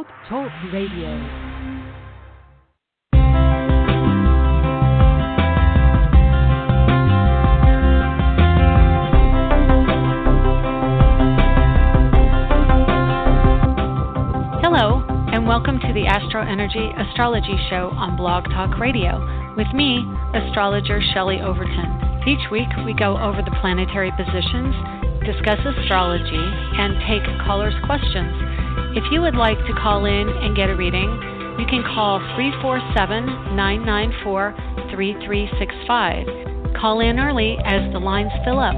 Blog Talk Radio. Hello, and welcome to the AstroEnergy Astrology Show on Blog Talk Radio with me, Astrologer Shelley Overton. Each week we go over the planetary positions, discuss astrology, and take callers' questions. If you would like to call in and get a reading, you can call 347-994-3365. Call in early as the lines fill up.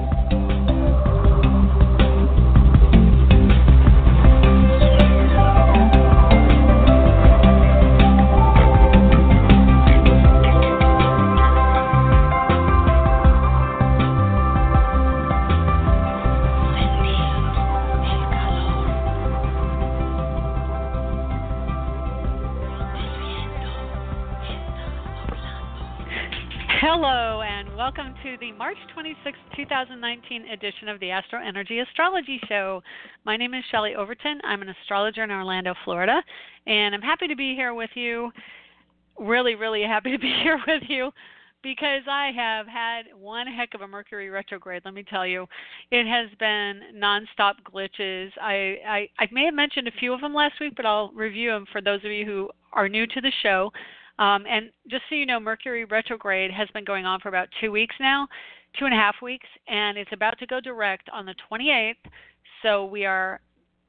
Hello, and welcome to the March 26, 2019 edition of the AstroEnergy Astrology Show. My name is Shelley Overton. I'm an astrologer in Orlando, Florida, and I'm happy to be here with you. Really, really happy to be here with you because I have had one heck of a Mercury retrograde, let me tell you. It has been nonstop glitches. I may have mentioned a few of them last week, but I'll review them for those of you who are new to the show. And just so you know, Mercury retrograde has been going on for about 2 weeks now, 2.5 weeks, and it's about to go direct on the 28th, so we are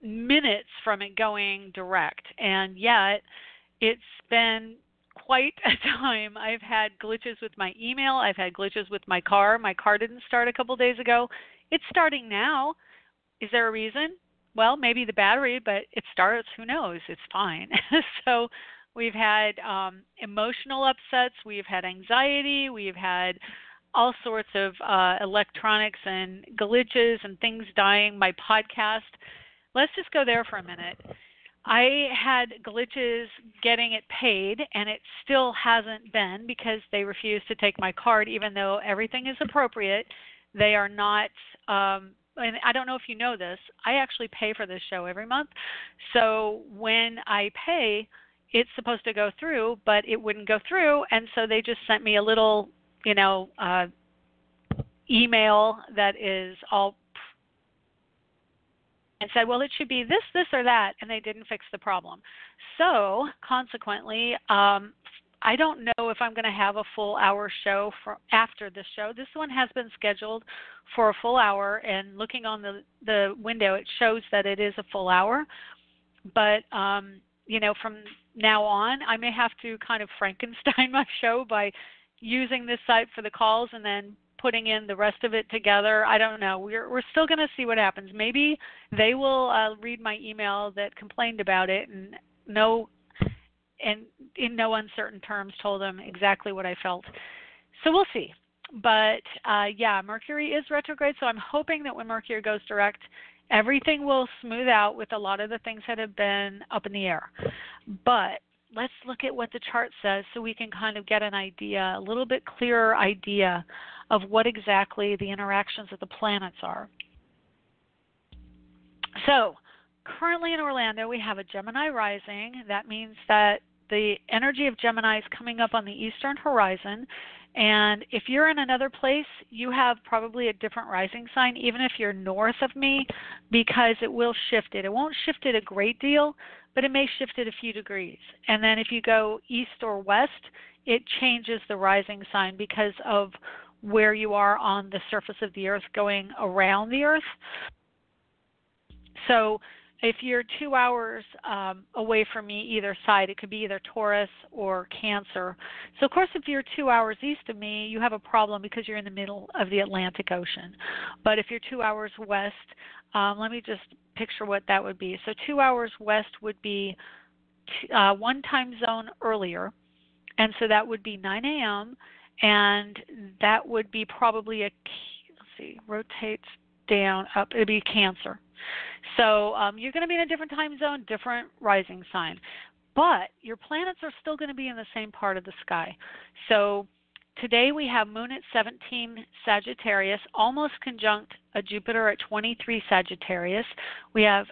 minutes from it going direct. And yet, it's been quite a time. I've had glitches with my email. I've had glitches with my car. My car didn't start a couple days ago. It's starting now. Is there a reason? Well, maybe the battery, but it starts. Who knows? It's fine. So we've had emotional upsets, we've had anxiety, we've had all sorts of electronics and glitches and things dying. My podcast, let's just go there for a minute. I had glitches getting it paid, and it still hasn't been because they refuse to take my card, even though everything is appropriate. They are not, and I don't know if you know this, I actually pay for this show every month. So when I pay, it's supposed to go through, but it wouldn't go through, and so they just sent me a little, email that is all and said, well, it should be this, this, or that, and they didn't fix the problem. So consequently, I don't know if I'm going to have a full hour show after this show. This one has been scheduled for a full hour, and looking on the window, it shows that it is a full hour, but from now on, I may have to kind of Frankenstein my show by using this site for the calls and then putting in the rest of it together. I don't know. We're still going to see what happens. Maybe they will read my email that complained about it and in no uncertain terms told them exactly what I felt. So we'll see. But Mercury is retrograde, so I'm hoping that when Mercury goes direct, everything will smooth out with a lot of the things that have been up in the air. But let's look at what the chart says so we can kind of get an idea, a little bit clearer idea of what exactly the interactions of the planets are. So currently in Orlando, we have a Gemini rising. That means that the energy of Gemini is coming up on the eastern horizon. And if you're in another place, you have probably a different rising sign, even if you're north of me, because it will shift it. It won't shift it a great deal, but it may shift it a few degrees. And then if you go east or west, it changes the rising sign because of where you are on the surface of the Earth going around the Earth. So if you're 2 hours away from me, either side, it could be either Taurus or Cancer. So, of course, if you're 2 hours east of me, you have a problem because you're in the middle of the Atlantic Ocean. But if you're 2 hours west, let me just picture what that would be. So 2 hours west would be one time zone earlier, and so that would be 9 a.m., and that would be probably rotates down, up, it would be Cancer. So you're going to be in a different time zone, different rising sign. But your planets are still going to be in the same part of the sky. So today we have Moon at 17 Sagittarius, almost conjunct a Jupiter at 23 Sagittarius. We have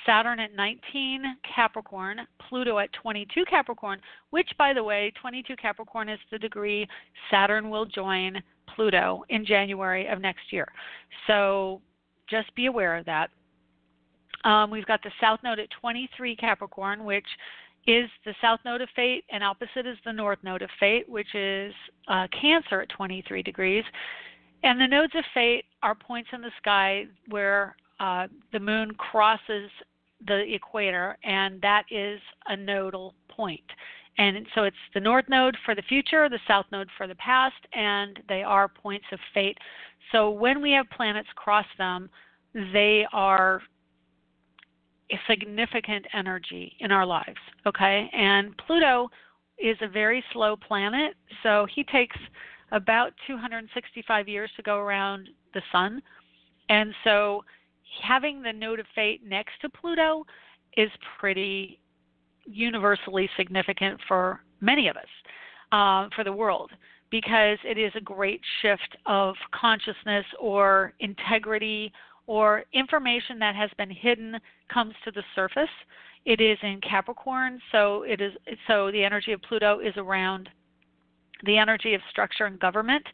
Saturn at 19 Capricorn, Pluto at 22 Capricorn, which, by the way, 22 Capricorn is the degree Saturn will join Pluto in January of next year. So just be aware of that. We've got the South Node at 23 Capricorn, which is the South Node of Fate, and opposite is the North Node of Fate, which is Cancer at 23 degrees. And the nodes of Fate are points in the sky where the moon crosses the equator, and that is a nodal point. And so it's the North Node for the future, the South Node for the past, and they are points of fate. So when we have planets cross them, they are a significant energy in our lives, okay? And Pluto is a very slow planet, so he takes about 265 years to go around the sun. And so having the node of fate next to Pluto is pretty universally significant for many of us, for the world, because it is a great shift of consciousness or integrity, or information that has been hidden comes to the surface. It is in Capricorn, so the energy of Pluto is around the energy of structure and government,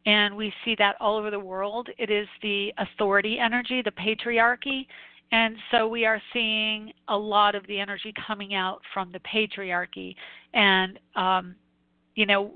and we see that all over the world. It is the authority energy, the patriarchy, and so we are seeing a lot of the energy coming out from the patriarchy. And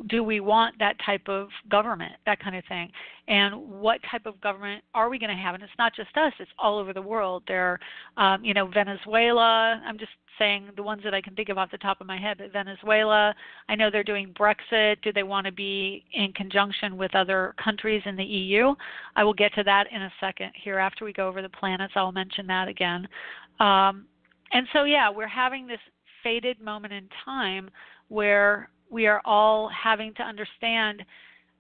do we want that type of government, that kind of thing? And what type of government are we going to have? And it's not just us, it's all over the world. There, Venezuela, I'm just saying the ones that I can think of off the top of my head, but Venezuela, I know they're doing Brexit. Do they want to be in conjunction with other countries in the EU? I will get to that in a second here. After we go over the planets, I'll mention that again. And so, we're having this fated moment in time where we are all having to understand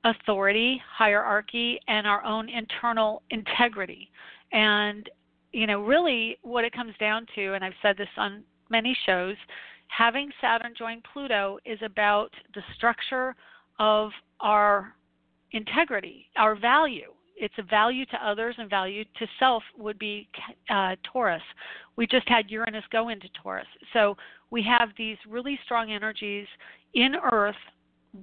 authority, hierarchy, and our own internal integrity. And, really what it comes down to, and I've said this on many shows, having Saturn join Pluto is about the structure of our integrity, our value. It's a value to others, and value to self would be Taurus. We just had Uranus go into Taurus. So we have these really strong energies in Earth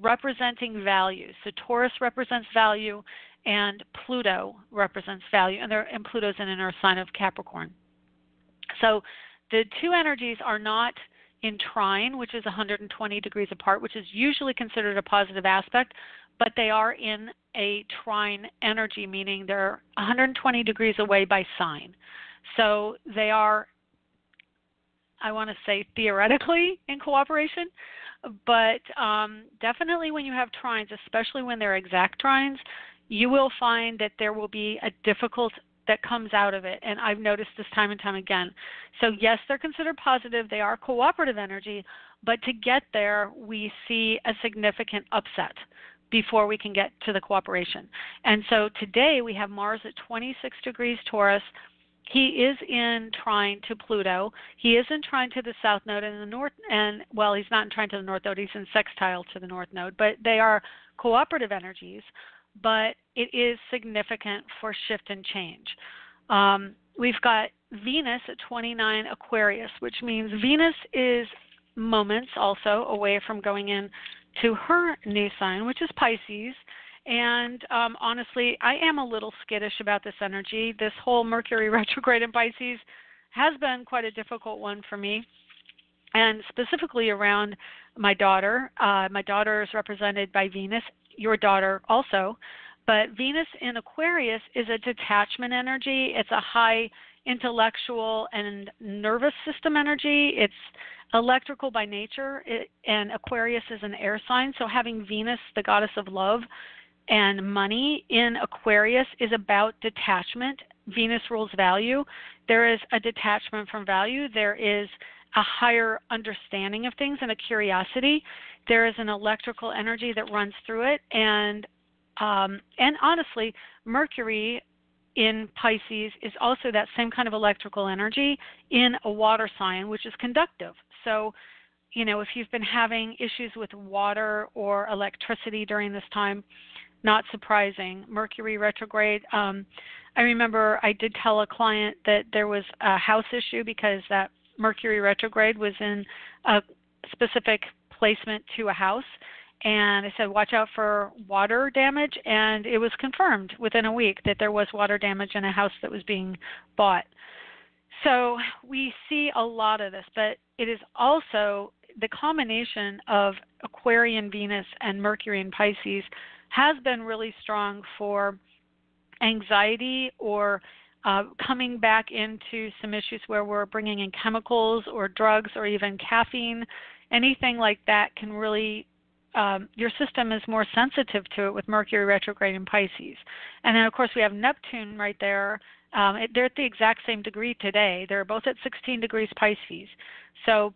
representing value. So Taurus represents value, and Pluto represents value, and Pluto's in an Earth sign of Capricorn. So the two energies are not in trine, which is 120 degrees apart, which is usually considered a positive aspect, but they are in a trine energy, meaning they're 120 degrees away by sign. So they are, I want to say, theoretically in cooperation, but definitely when you have trines, especially when they're exact trines, you will find that there will be a difficult that comes out of it, and I've noticed this time and time again. So yes, they're considered positive, they are cooperative energy, but to get there, we see a significant upset before we can get to the cooperation. And so today we have Mars at 26 degrees Taurus. He is in trine to Pluto. He is in trine to the South Node and the North, and well, he's not in trine to the North Node, he's in sextile to the North Node, but they are cooperative energies, but it is significant for shift and change. We've got Venus at 29 Aquarius, which means Venus is moments also away from going in to her new sign, which is Pisces. And honestly, I am a little skittish about this energy. This whole Mercury retrograde in Pisces has been quite a difficult one for me, and specifically around my daughter. My daughter is represented by Venus, your daughter also, but Venus in Aquarius is a detachment energy. It's a high intellectual and nervous system energy. It's electrical by nature, and Aquarius is an air sign, so having Venus, the goddess of love and money, in Aquarius is about detachment. Venus rules value. There is a detachment from value. There is a higher understanding of things and a curiosity. There is an electrical energy that runs through it, and honestly, Mercury in Pisces is also that same kind of electrical energy in a water sign, which is conductive. So, if you've been having issues with water or electricity during this time, not surprising. Mercury retrograde. I remember I did tell a client that there was a house issue because that Mercury retrograde was in a specific placement to a house. And I said, watch out for water damage. And it was confirmed within a week that there was water damage in a house that was being bought. So we see a lot of this, but it is also the combination of Aquarian Venus and Mercury in Pisces has been really strong for anxiety or coming back into some issues where we're bringing in chemicals or drugs or even caffeine. Anything like that can really, your system is more sensitive to it with Mercury retrograde in Pisces. And then, of course, we have Neptune right there. They're at the exact same degree today. They're both at 16 degrees Pisces. So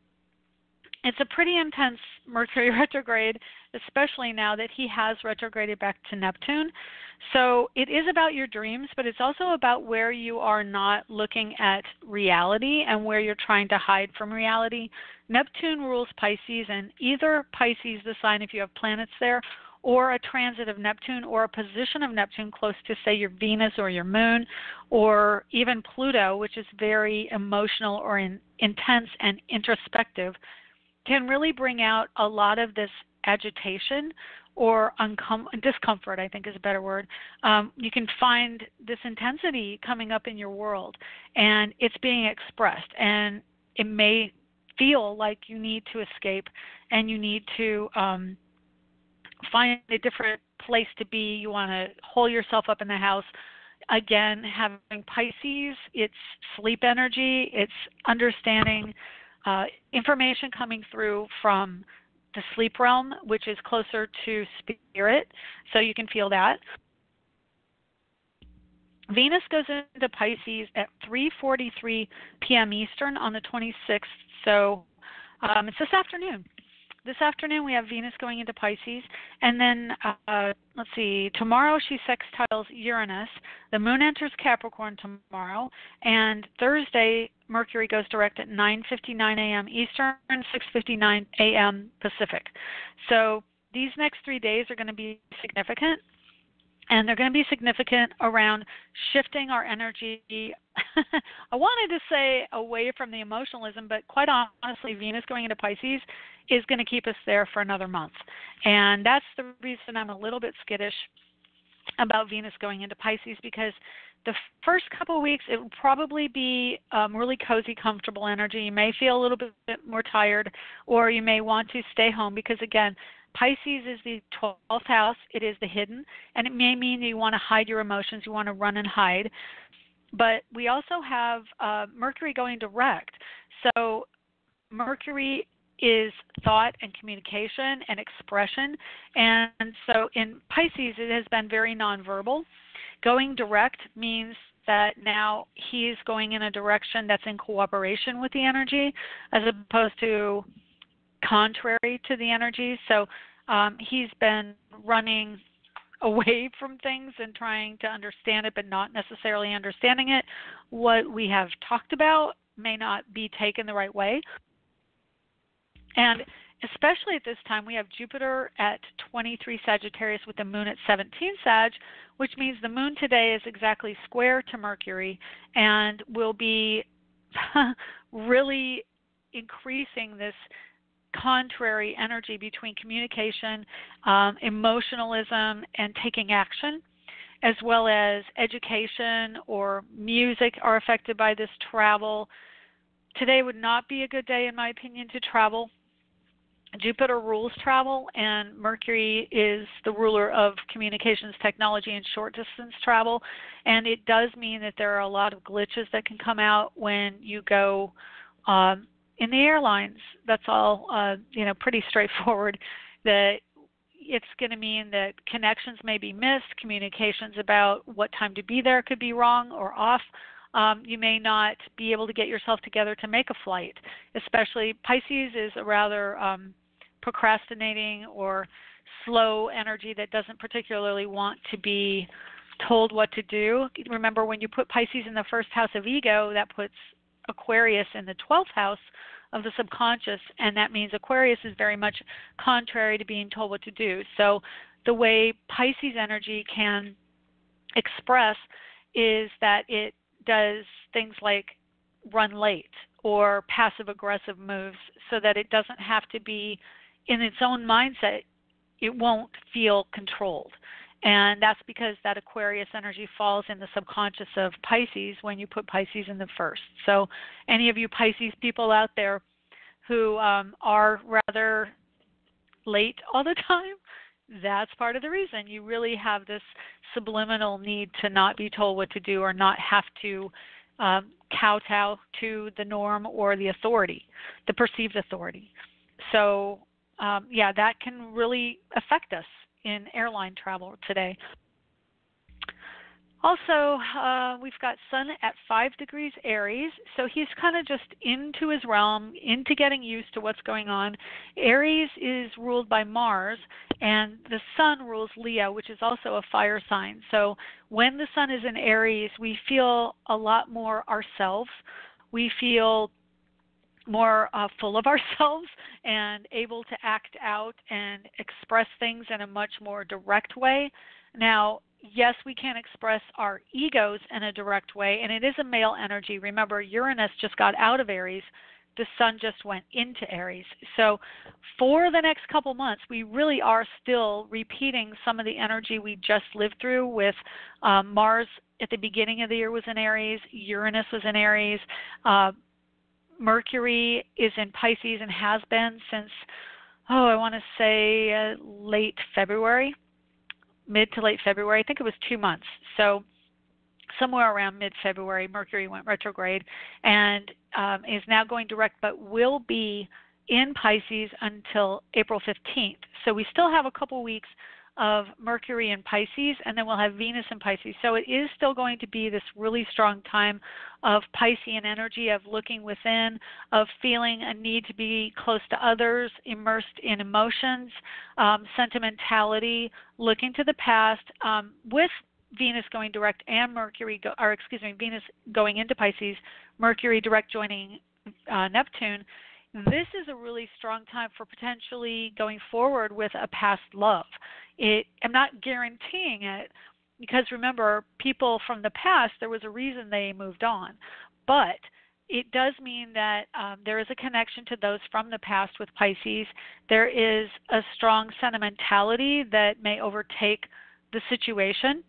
it's a pretty intense Mercury retrograde, especially now that he has retrograded back to Neptune. So it is about your dreams, but it's also about where you are not looking at reality and where you're trying to hide from reality. Neptune rules Pisces, and either Pisces, the sign if you have planets there, or a transit of Neptune or a position of Neptune close to, say, your Venus or your Moon, or even Pluto, which is very emotional or intense and introspective, can really bring out a lot of this agitation or discomfort, I think is a better word. You can find this intensity coming up in your world, and it's being expressed, and it may feel like you need to escape and you need to find a different place to be. You want to hole yourself up in the house. Again, having Pisces, it's sleep energy, it's understanding information coming through from the sleep realm, which is closer to spirit, so you can feel that. Venus goes into Pisces at 3:43 p.m. Eastern on the 26th, so it's this afternoon. This afternoon we have Venus going into Pisces, and then let's see, tomorrow she sextiles Uranus. The moon enters Capricorn tomorrow, and Thursday Mercury goes direct at 9:59 a.m. Eastern, 6:59 a.m. Pacific. So these next 3 days are going to be significant, and they're going to be significant around shifting our energy. I wanted to say away from the emotionalism, but quite honestly, Venus going into Pisces is going to keep us there for another month. And that's the reason I'm a little bit skittish about Venus going into Pisces, because the first couple of weeks it will probably be really cozy, comfortable energy. You may feel a little bit more tired, or you may want to stay home because, again, Pisces is the 12th house. It is the hidden, and it may mean that you want to hide your emotions. You want to run and hide. But we also have Mercury going direct. So Mercury is thought and communication and expression. And so in Pisces, it has been very nonverbal. Going direct means that now he's going in a direction that's in cooperation with the energy as opposed to contrary to the energy. So he's been running away from things and trying to understand it but not necessarily understanding it. What we have talked about may not be taken the right way. And especially at this time, we have Jupiter at 23 Sagittarius with the moon at 17 Sag, which means the moon today is exactly square to Mercury and will be really increasing this contrary energy between communication, emotionalism, and taking action, as well as education or music are affected by this travel. Today would not be a good day, in my opinion, to travel. Jupiter rules travel, and Mercury is the ruler of communications technology and short-distance travel, and it does mean that there are a lot of glitches that can come out when you go in the airlines. That's all, pretty straightforward. That it's going to mean that connections may be missed, communications about what time to be there could be wrong or off. You may not be able to get yourself together to make a flight. Especially Pisces is a rather procrastinating or slow energy that doesn't particularly want to be told what to do. Remember, when you put Pisces in the first house of ego, that puts Aquarius in the 12th house of the subconscious, and that means Aquarius is very much contrary to being told what to do. So the way Pisces energy can express is that it does things like run late or passive aggressive moves so that it doesn't have to be in its own mindset. It won't feel controlled. And that's because that Aquarius energy falls in the subconscious of Pisces when you put Pisces in the first. So any of you Pisces people out there who are rather late all the time, that's part of the reason. You really have this subliminal need to not be told what to do or not have to kowtow to the norm or the authority, the perceived authority. So, yeah, that can really affect us in airline travel today. Also, we've got Sun at 5 degrees Aries, so he's kind of just into his realm, into getting used to what's going on. Aries is ruled by Mars, and the Sun rules Leo, which is also a fire sign. So when the Sun is in Aries, we feel a lot more ourselves. We feel more full of ourselves and able to act out and express things in a much more direct way. Now, yes, we can express our egos in a direct way, and it is a male energy. Remember, Uranus just got out of Aries. The Sun just went into Aries. So for the next couple months, we really are still repeating some of the energy we just lived through with Mars at the beginning of the year was in Aries, Uranus was in Aries, Mercury is in Pisces and has been since, I want to say late February, mid to late February. I think it was 2 months. So somewhere around mid-February, Mercury went retrograde and is now going direct, but will be in Pisces until April 15th. So we still have a couple weeks of Mercury in Pisces, and then we'll have Venus in Pisces. So it is still going to be this really strong time of Piscean energy, of looking within, of feeling a need to be close to others, immersed in emotions, sentimentality, looking to the past, with Venus going direct and Venus going into Pisces, Mercury direct joining Neptune. This is a really strong time for potentially going forward with a past love. I'm not guaranteeing it because remember, people from the past, there was a reason they moved on. But it does mean that there is a connection to those from the past with Pisces. There is a strong sentimentality that may overtake the situation.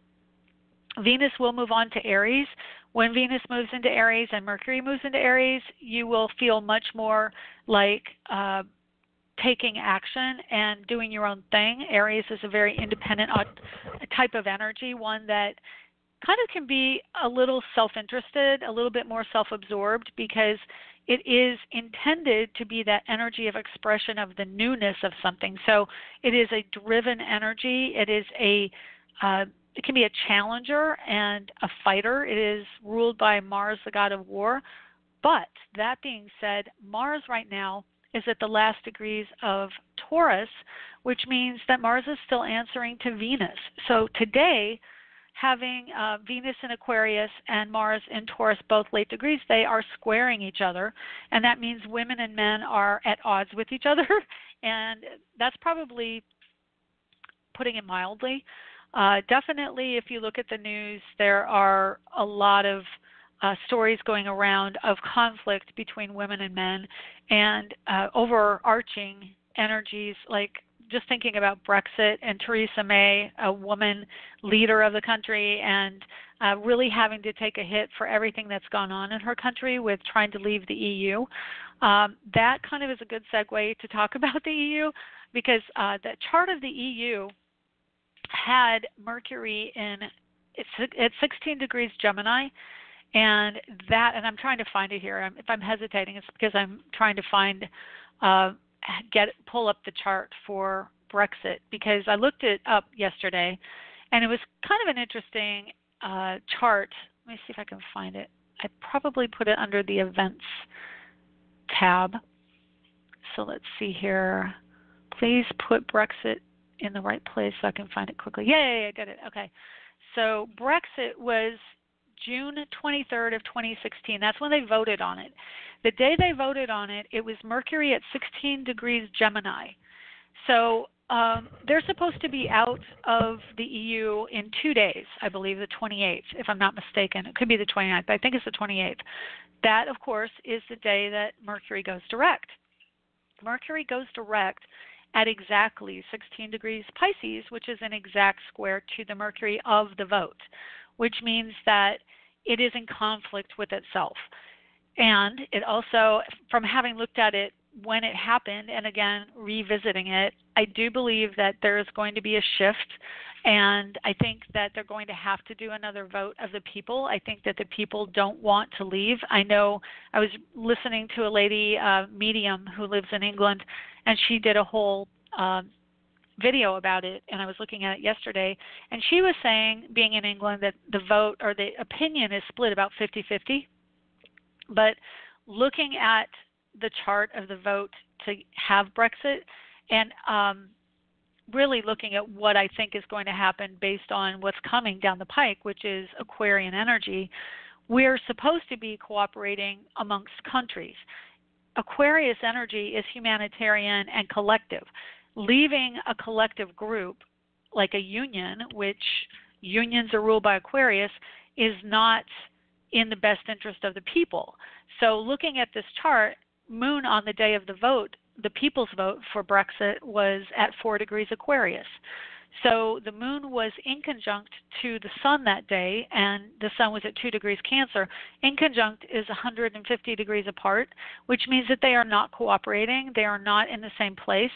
Venus will move on to Aries. When Venus moves into Aries and Mercury moves into Aries, you will feel much more like taking action and doing your own thing. Aries is a very independent type of energy, one that kind of can be a little self-interested, a little bit more self-absorbed, because it is intended to be that energy of expression of the newness of something. So it is a driven energy. It is it can be a challenger and a fighter. It is ruled by Mars, the god of war. But that being said, Mars right now is at the last degrees of Taurus, which means that Mars is still answering to Venus. So today, having Venus in Aquarius and Mars in Taurus, both late degrees, they are squaring each other. And that means women and men are at odds with each other. And that's probably putting it mildly. Definitely, if you look at the news, there are a lot of stories going around of conflict between women and men, and overarching energies, like just thinking about Brexit and Theresa May, a woman leader of the country, and really having to take a hit for everything that's gone on in her country with trying to leave the EU. That kind of is a good segue to talk about the EU, because the chart of the EU had Mercury at 16 degrees Gemini, and I'm trying to find it here. If I'm hesitating, it's because I'm trying to pull up the chart for Brexit, because I looked it up yesterday, and it was kind of an interesting chart. Let me see if I can find it. I probably put it under the events tab. So let's see here. Please put Brexit in the right place so I can find it quickly. Yeah, I did it. Okay. So Brexit was June 23rd of 2016. That's when they voted on it. The day they voted on it, it was Mercury at 16 degrees Gemini. So they're supposed to be out of the EU in 2 days, I believe the 28th, if I'm not mistaken. It could be the 29th, but I think it's the 28th. That, of course, is the day that Mercury goes direct. Mercury goes direct at exactly 16 degrees Pisces, which is an exact square to the Mercury of the vote, which means that it is in conflict with itself. And it also, from having looked at it when it happened, and again, revisiting it, I do believe that there is going to be a shift, and I think that they're going to have to do another vote of the people. I think that the people don't want to leave. I know I was listening to a lady, medium, who lives in England, and she did a whole video about it, and I was looking at it yesterday, and she was saying, being in England, that the vote or the opinion is split about 50-50. But looking at the chart of the vote to have Brexit, and really looking at what I think is going to happen based on what's coming down the pike, which is Aquarian energy, we're supposed to be cooperating amongst countries. Aquarius energy is humanitarian and collective. Leaving a collective group like a union, which unions are ruled by Aquarius, is not in the best interest of the people. So looking at this chart, Moon on the day of the vote, the people's vote for Brexit, was at 4 degrees Aquarius. So the Moon was inconjunct to the Sun that day, and the Sun was at 2 degrees Cancer. Inconjunct is 150 degrees apart, which means that they are not cooperating. They are not in the same place.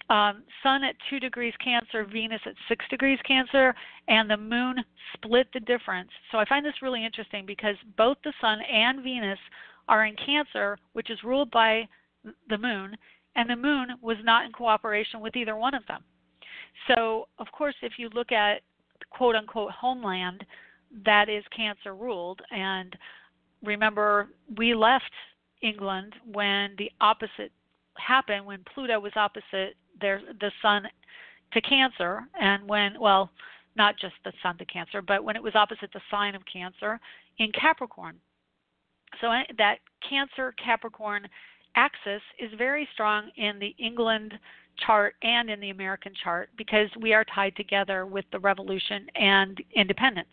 Sun at 2 degrees Cancer, Venus at 6 degrees Cancer, and the Moon split the difference. So I find this really interesting because both the Sun and Venus are in Cancer, which is ruled by the Moon, and the Moon was not in cooperation with either one of them. So, of course, if you look at quote-unquote homeland, that is Cancer ruled. And remember, we left England when the opposite happened, when Pluto was opposite the Sun to Cancer, and when, well, not just the Sun to Cancer, but when it was opposite the sign of Cancer in Capricorn. So that Cancer-Capricorn axis is very strong in the England chart and in the American chart because we are tied together with the revolution and independence.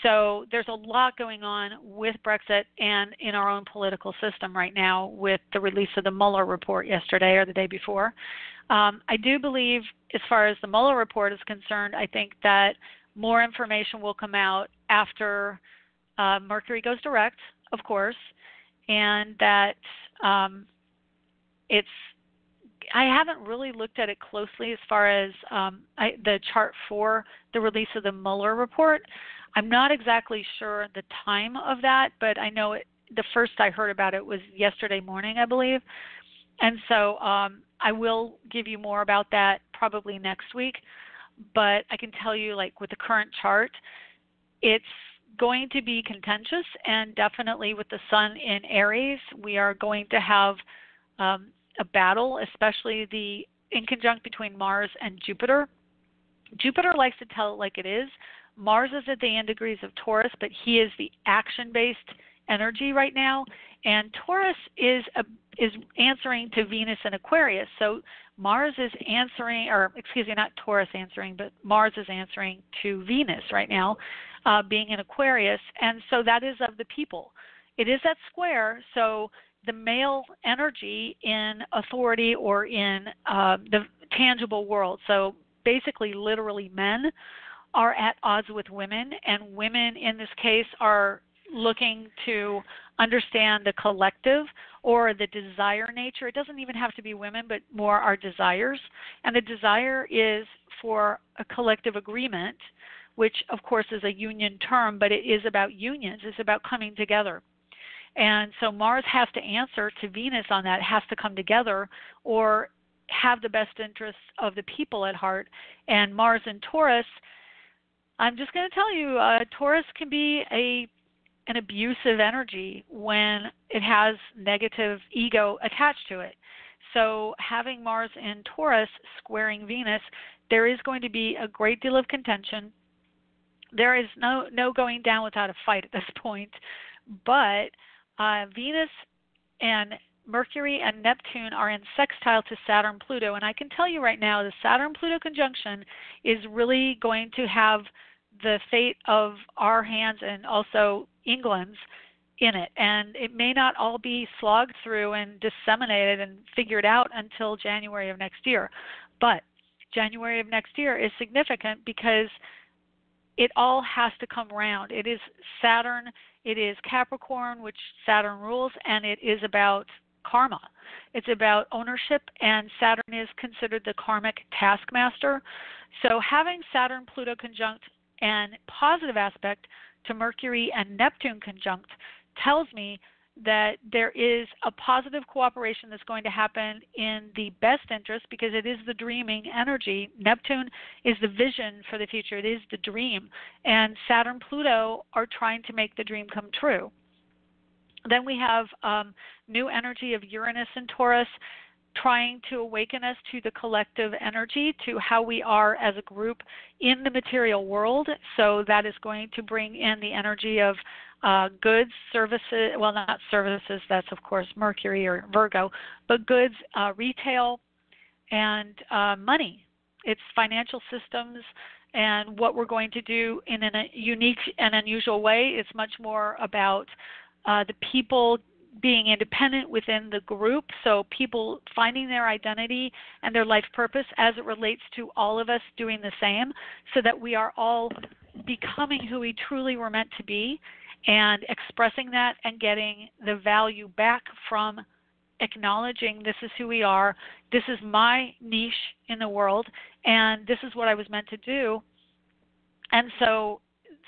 So there's a lot going on with Brexit and in our own political system right now with the release of the Mueller report yesterday or the day before. I do believe, as far as the Mueller report is concerned, I think that more information will come out after Mercury goes direct, of course, and that I haven't really looked at it closely as far as the chart for the release of the Mueller report. I'm not exactly sure the time of that, but I know the first I heard about it was yesterday morning, I believe. And so I will give you more about that probably next week. But I can tell you, like with the current chart, it's going to be contentious, and definitely with the Sun in Aries, we are going to have a battle, especially the inconjunct between Mars and Jupiter. Jupiter likes to tell it like it is. Mars is at the end degrees of Taurus, but he is the action-based energy right now, and Taurus is answering to Venus and Aquarius. So Mars is answering, or excuse me, not Taurus answering, but Mars is answering to Venus right now, being in Aquarius, and so that is of the people. It is that square, so the male energy in authority or in the tangible world, so basically literally men, are at odds with women, and women in this case are looking to understand the collective or the desire nature. It doesn't even have to be women, but more our desires. And the desire is for a collective agreement, which of course is a union term, but it is about unions. It's about coming together. And so Mars has to answer to Venus on that, has to come together or have the best interests of the people at heart. And Mars in Taurus, I'm just going to tell you, Taurus can be an abusive energy when it has negative ego attached to it. So having Mars in Taurus squaring Venus, there is going to be a great deal of contention. There is no going down without a fight at this point. But Venus and Mercury and Neptune are in sextile to Saturn Pluto, and I can tell you right now the Saturn Pluto conjunction is really going to have the fate of our hands and also England's in it, and it may not all be slogged through and disseminated and figured out until January of next year. But January of next year is significant because it all has to come around. It is Saturn, it is Capricorn, which Saturn rules, and it is about karma. It's about ownership, and Saturn is considered the karmic taskmaster. So having Saturn-Pluto conjunct and positive aspect to Mercury and Neptune conjunct tells me that there is a positive cooperation that's going to happen in the best interest because it is the dreaming energy. Neptune is the vision for the future. It is the dream. And Saturn, Pluto are trying to make the dream come true. Then we have new energy of Uranus and Taurus trying to awaken us to the collective energy, to how we are as a group in the material world. So that is going to bring in the energy of goods, services, well, not services, that's of course Mercury or Virgo, but goods, retail, and money. It's financial systems and what we're going to do in a unique and unusual way. It's much more about the people being independent within the group, so people finding their identity and their life purpose as it relates to all of us doing the same, so that we are all becoming who we truly were meant to be and expressing that and getting the value back from acknowledging this is who we are, this is my niche in the world, and this is what I was meant to do. And so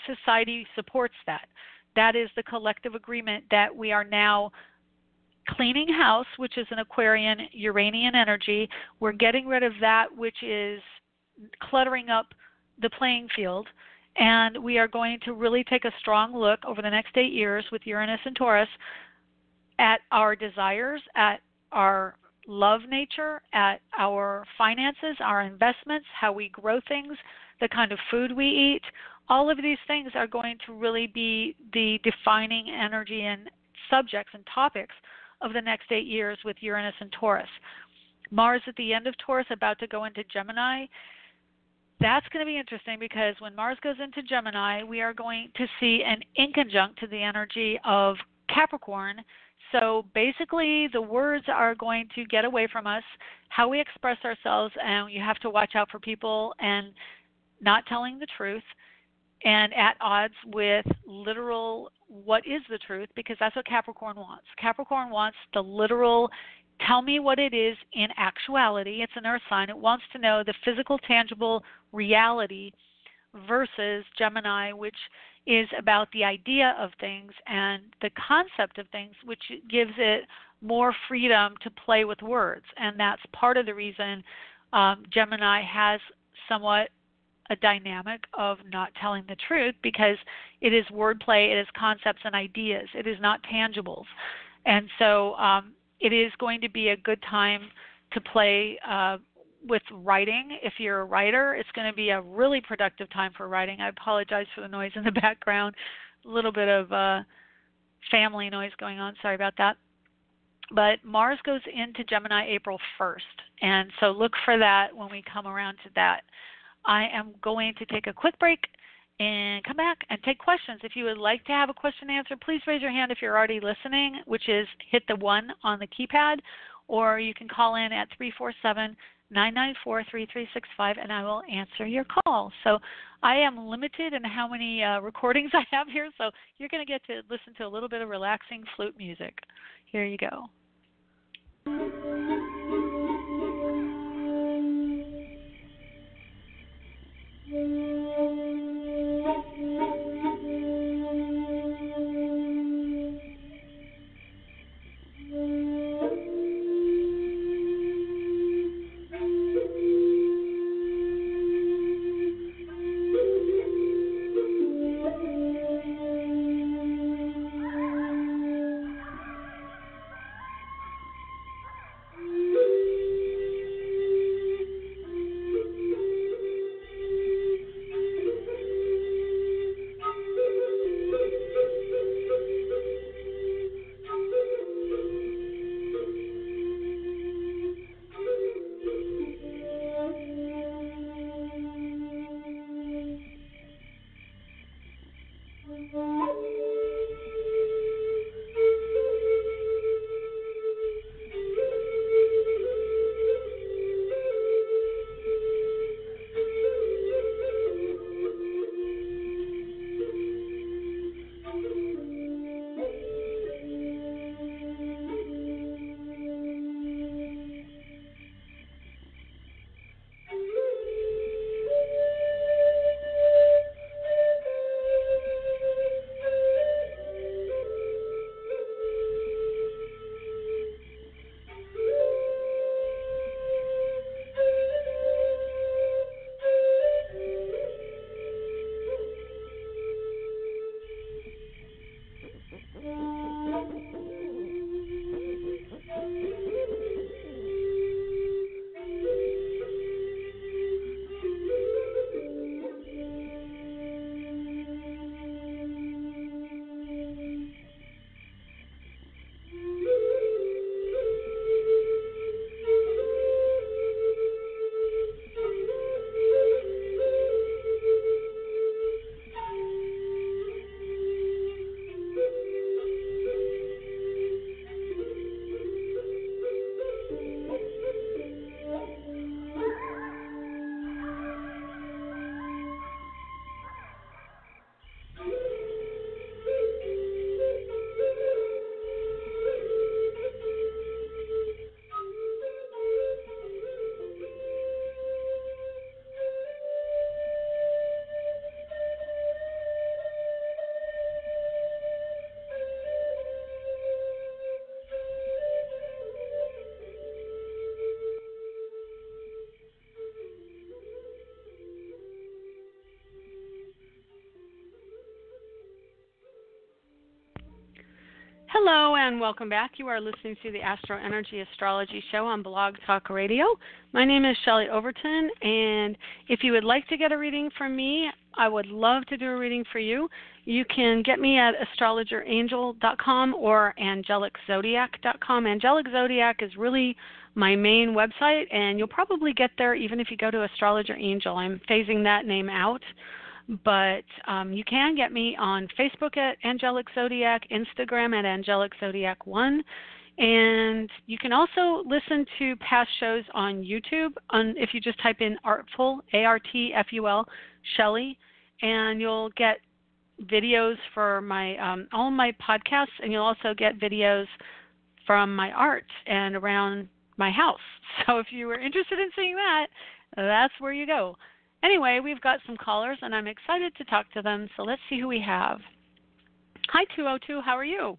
society supports that. That is the collective agreement that we are now cleaning house, which is an Aquarian, Uranian energy. We're getting rid of that which is cluttering up the playing field, and we are going to really take a strong look over the next 8 years with Uranus and Taurus at our desires, at our love nature, at our finances, our investments, how we grow things, the kind of food we eat. All of these things are going to really be the defining energy and subjects and topics of the next 8 years with Uranus and Taurus. Mars at the end of Taurus, about to go into Gemini. That's going to be interesting because when Mars goes into Gemini, we are going to see an inconjunct to the energy of Capricorn. So basically the words are going to get away from us, how we express ourselves, and you have to watch out for people and not telling the truth, and at odds with literal what is the truth, because that's what Capricorn wants. Capricorn wants the literal, tell me what it is in actuality. It's an earth sign. It wants to know the physical, tangible reality versus Gemini, which is about the idea of things and the concept of things, which gives it more freedom to play with words. And that's part of the reason Gemini has somewhat a dynamic of not telling the truth, because it is wordplay, it is concepts and ideas, it is not tangibles. And so it is going to be a good time to play with writing. If you're a writer, it's going to be a really productive time for writing. I apologize for the noise in the background, a little bit of family noise going on, sorry about that. But Mars goes into Gemini April 1st, and so look for that when we come around to that. I am going to take a quick break and come back and take questions. If you would like to have a question answered, please raise your hand if you're already listening, which is hit the 1 on the keypad, or you can call in at 347-994-3365 and I will answer your call. So I am limited in how many recordings I have here, so you're going to get to listen to a little bit of relaxing flute music. Here you go. Hello and welcome back. You are listening to the AstroEnergy Astrology Show on Blog Talk Radio. My name is Shelley Overton, and if you would like to get a reading from me, I would love to do a reading for you. You can get me at astrologerangel.com or angeliczodiac.com. Angelic Zodiac is really my main website, and you'll probably get there even if you go to Astrologer Angel. I'm phasing that name out. But you can get me on Facebook at Angelic Zodiac, Instagram at Angelic Zodiac 1, and you can also listen to past shows on YouTube if you just type in Artful, A-R-T-F-U-L, Shelley, and you'll get videos for my all my podcasts, and you'll also get videos from my art and around my house. So if you were interested in seeing that, that's where you go. Anyway, we've got some callers, and I'm excited to talk to them, so let's see who we have. Hi, 202. How are you?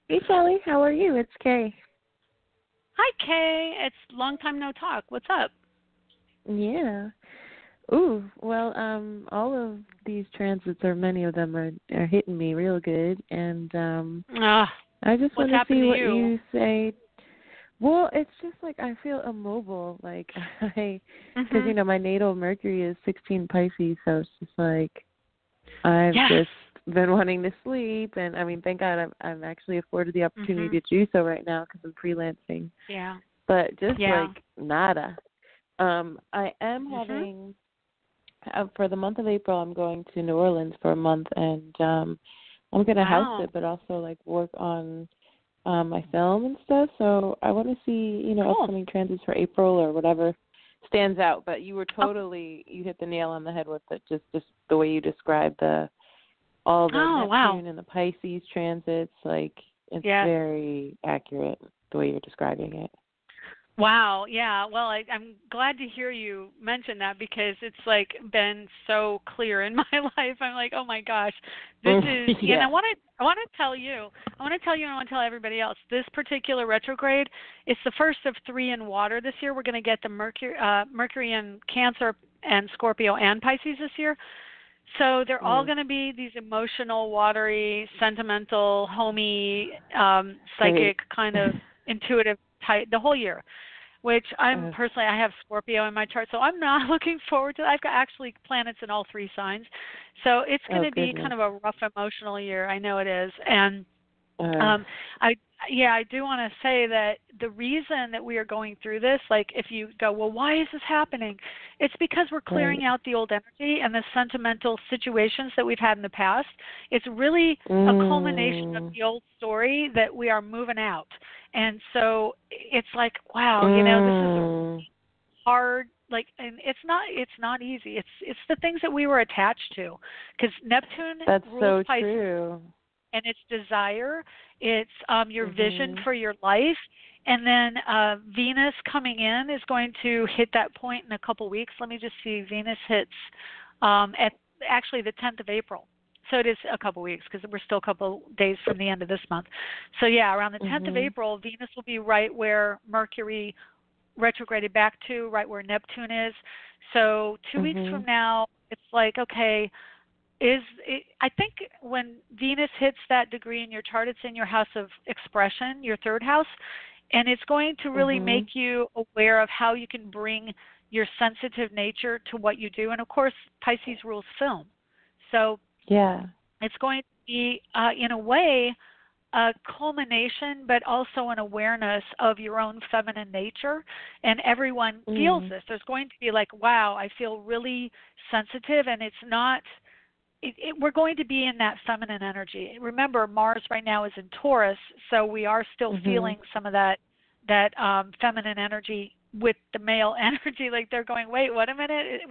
Hey, Shelley. How are you? It's Kay. Hi, Kay. It's long time no talk. What's up? Yeah. Ooh, well, all of these transits, or many of them, are hitting me real good, and I just want to see what you say. Well, it's just like I feel immobile, like because you know my natal Mercury is 16 Pisces, so it's just like I've just been wanting to sleep, and I mean, thank God I'm actually afforded the opportunity to do so right now because I'm freelancing. Yeah. But just like nada. I am having for the month of April, I'm going to New Orleans for a month, and I'm going to house it, but also like work on my film and stuff, so I want to see, you know, upcoming transits for April or whatever stands out. But you were totally, you hit the nail on the head with it, just the way you described all the Neptune and the Pisces transits. Like, it's very accurate the way you're describing it. Wow, yeah. Well, I'm glad to hear you mention that because it's like been so clear in my life. I'm like, oh my gosh, this is. And I want to tell you, and I want to tell everybody else. This particular retrograde, it's the first of 3 in water this year. We're going to get the Mercury in Cancer and Scorpio and Pisces this year. So they're all going to be these emotional, watery, sentimental, homey, psychic, kind of intuitive type the whole year. Which I'm personally, I have Scorpio in my chart, so I'm not looking forward to. I've got actually planets in all 3 signs, so it's going to be kind of a rough emotional year. I know it is, and I do want to say that the reason that we are going through this, like if you go, well, why is this happening? It's because we're clearing out the old energy and the sentimental situations that we've had in the past. It's really a culmination of the old story that we are moving out. And so it's like, wow, you know, this is hard. Like, and it's not easy. It's the things that we were attached to, because Neptune rules Pisces, true. And it's desire, it's your vision for your life, and then Venus coming in is going to hit that point in a couple weeks. Let me just see. Venus hits at actually the 10th of April. So it is a couple weeks because we're still a couple days from the end of this month. So, yeah, around the 10th of April, Venus will be right where Mercury retrograded back to, right where Neptune is. So 2 weeks from now, it's like, okay, I think when Venus hits that degree in your chart, it's in your house of expression, your 3rd house, and it's going to really make you aware of how you can bring your sensitive nature to what you do. And, of course, Pisces rules film. So it's going to be, in a way, a culmination, but also an awareness of your own feminine nature. And everyone feels this. There's going to be like, wow, I feel really sensitive, and it's not we're going to be in that feminine energy. Remember, Mars right now is in Taurus, so we are still feeling some of that feminine energy with the male energy. Like they're going, wait a minute.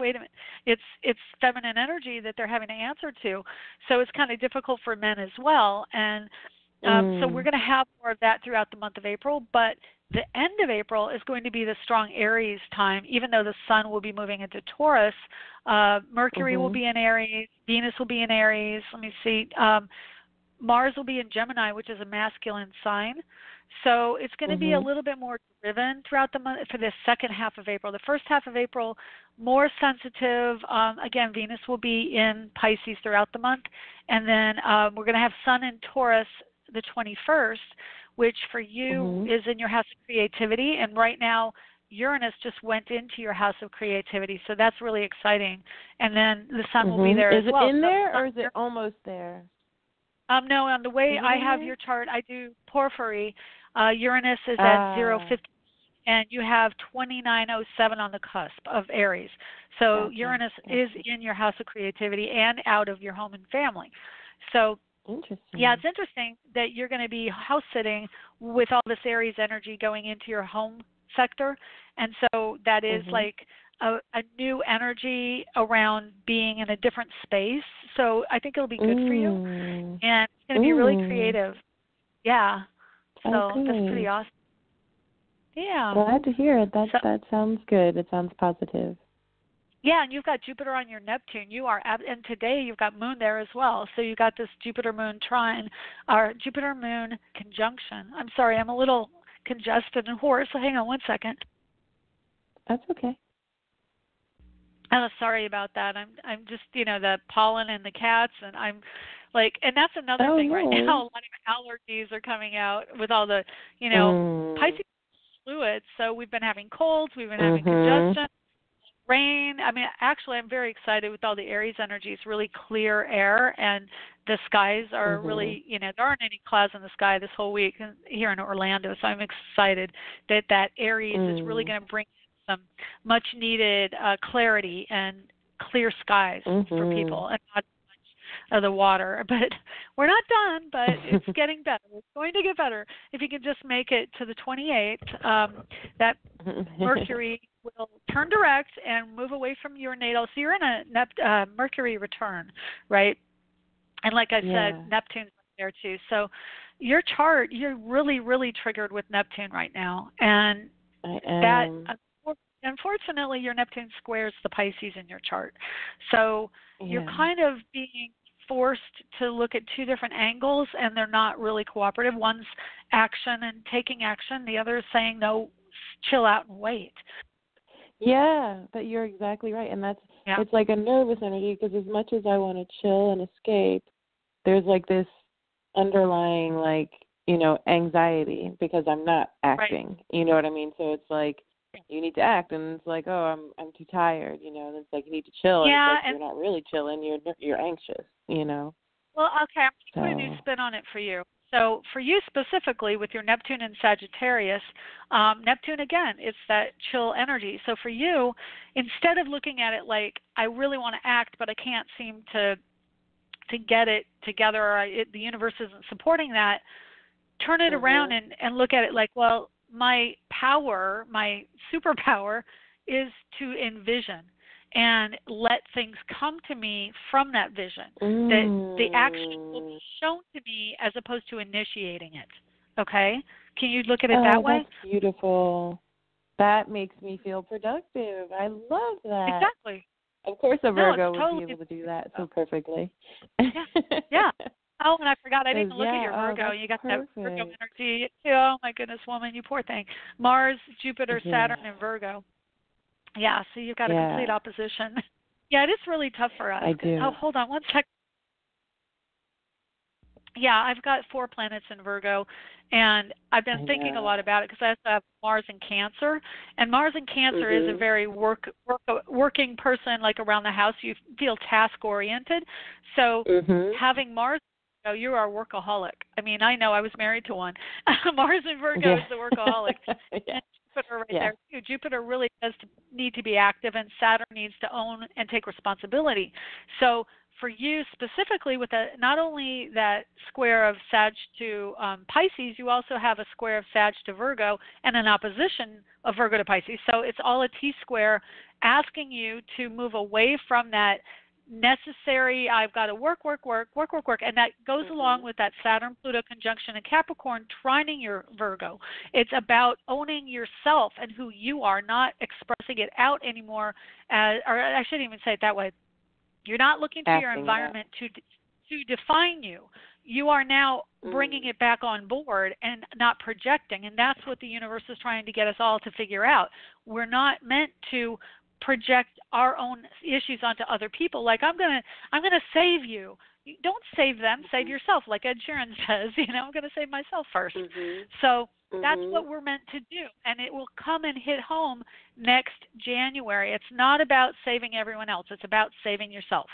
It's feminine energy that they're having to answer to. So it's kind of difficult for men as well. And so we're going to have more of that throughout the month of April. But the end of April is going to be the strong Aries time, even though the sun will be moving into Taurus. Mercury will be in Aries. Venus will be in Aries. Let me see. Mars will be in Gemini, which is a masculine sign. So it's going to be a little bit more driven throughout the month for the second half of April. The first half of April, more sensitive. Again, Venus will be in Pisces throughout the month. And then we're going to have Sun in Taurus the 21st, which for you is in your house of creativity. And right now, Uranus just went into your house of creativity. So that's really exciting. And then the Sun will be there as well. Is it in there or is it almost there? No, on the way I have your chart, I do porphyry. Uranus is at 050, and you have 2907 on the cusp of Aries. So Uranus is in your house of creativity and out of your home and family. So yeah, it's interesting that you're going to be house sitting with all this Aries energy going into your home sector. And so that is like a new energy around being in a different space. So I think it'll be good for you. And it's going to be really creative. Yeah. So that's pretty awesome. Yeah. Glad to hear it. That sounds good. It sounds positive. Yeah, and you've got Jupiter on your Neptune. And today you've got Moon there as well. So you've got this Jupiter-Moon trine, or Jupiter-Moon conjunction. I'm sorry, I'm a little congested and hoarse, so hang on one second. That's okay. I'm sorry about that. I'm just, the pollen and the cats, and I'm like, and that's another thing right now. A lot of allergies are coming out with all the, Pisces fluids. So we've been having colds, we've been having congestion, rain. I mean, actually, I'm very excited with all the Aries energy. It's really clear air, and the skies are really, there aren't any clouds in the sky this whole week here in Orlando. So I'm excited that Aries is really going to bring some much needed clarity and clear skies for people, and not much of the water. But we're not done, but it's getting better. It's going to get better. If you can just make it to the 28th, that Mercury will turn direct and move away from your natal. So you're in a Mercury return, right? And like I said, Neptune's there too. So your chart, you're really, really triggered with Neptune right now. And that, unfortunately, your Neptune squares the Pisces in your chart. So you're kind of being forced to look at two different angles, and they're not really cooperative. One's action and taking action. The other is saying, no, chill out and wait. Yeah, but you're exactly right. And that's it's like a nervous energy, because as much as I want to chill and escape, there's like this underlying, like, anxiety because I'm not acting. Right. You know what I mean? So it's like, you need to act, and it's like, oh, I'm too tired, and it's like you need to chill, and it's like you're not really chilling, you're anxious, Well, okay, I'm going to put a new spin on it for you. So for you specifically, with your Neptune and Sagittarius, Neptune, again, it's that chill energy. So for you, instead of looking at it like, I really want to act, but I can't seem to get it together, or the universe isn't supporting that, turn it around and look at it like, well, my power, my superpower, is to envision and let things come to me from that vision. That the action will be shown to me as opposed to initiating it. Okay? Can you look at it that way? That's beautiful. That makes me feel productive. I love that. Exactly. Of course a Virgo would be able to do that so perfectly. Yeah. Oh, and I forgot, I didn't look at your Virgo. You got that Virgo energy too. Oh, my goodness, woman, you poor thing. Mars, Jupiter, Saturn, and Virgo. Yeah, so you've got a complete opposition. Yeah, it is really tough for us. I do. Oh, hold on one second. Yeah, I've got 4 planets in Virgo, and I've been thinking a lot about it because I also have Mars in Cancer. And Mars in Cancer is a very working person, like around the house. You feel task-oriented. So having Mars, you are a workaholic. I mean, I know, I was married to one. Mars in Virgo is the workaholic. And Jupiter there too. Jupiter really does need to be active, and Saturn needs to own and take responsibility. So for you specifically, with not only that square of Sag to Pisces, you also have a square of Sag to Virgo and an opposition of Virgo to Pisces. So it's all a T-square asking you to move away from that necessary, I've got to work, and that goes along with that Saturn-Pluto conjunction in Capricorn trining your Virgo. It's about owning yourself and who you are, not expressing it out anymore, or I shouldn't even say it that way. You're not looking to your environment to define you. You are now bringing it back on board and not projecting. And that's what the universe is trying to get us all to figure out. We're not meant to project our own issues onto other people. Like, I'm gonna save you. Don't save them, save yourself, like Ed Sheeran says. I'm going to save myself first. So that's what we're meant to do, and it will come and hit home next January. It's not about saving everyone else. It's about saving yourself,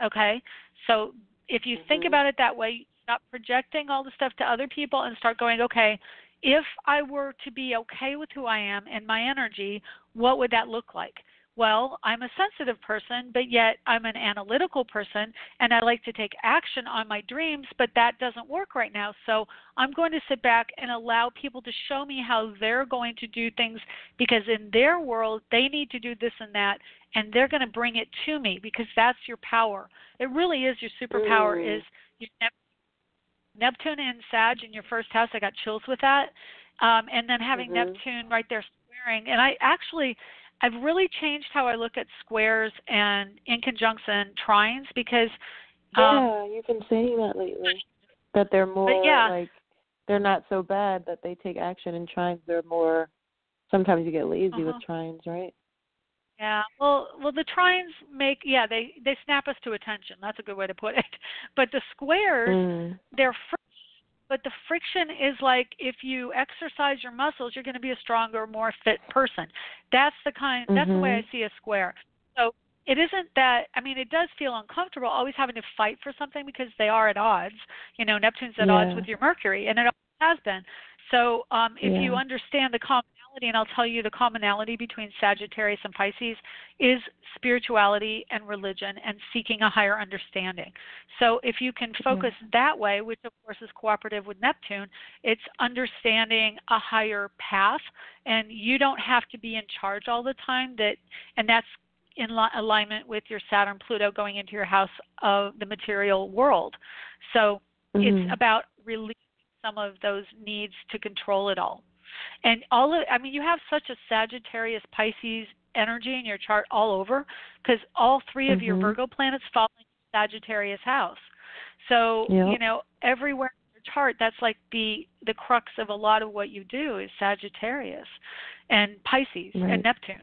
okay? So if you think about it that way, stop projecting all the stuff to other people and start going, okay, if I were to be okay with who I am and my energy, what would that look like? Well, I'm a sensitive person, but yet I'm an analytical person, and I like to take action on my dreams, but that doesn't work right now. So I'm going to sit back and allow people to show me how they're going to do things, because in their world, they need to do this and that, and they're going to bring it to me, because that's your power. It really is your superpower, is your Neptune in Sag in your first house. I got chills with that. And then having Neptune right there squaring. And I've really changed how I look at squares and in conjunction trines, because you've been saying that lately, that they're more like, they're not so bad, that they take action, and trines, they're more, sometimes you get lazy with trines, right? Yeah. Well, the trines make, they snap us to attention. That's a good way to put it. But the squares, they're but the friction is like, if you exercise your muscles, you're going to be a stronger, more fit person. That's the way I see a square. So it isn't that, it does feel uncomfortable always having to fight for something, because they are at odds. Neptune's at odds with your Mercury, and it always has been. So if you understand the commonality, and I'll tell you the commonality between Sagittarius and Pisces is spirituality and religion and seeking a higher understanding. So if you can focus that way, which of course is cooperative with Neptune, it's understanding a higher path, and you don't have to be in charge all the time. And that's in alignment with your Saturn Pluto going into your house of the material world. So it's about releasing some of those needs to control it all. And you have such a Sagittarius Pisces energy in your chart all over, because all three of your Virgo planets fall in Sagittarius house. So, everywhere in your chart, that's like the crux of a lot of what you do is Sagittarius and Pisces and Neptune.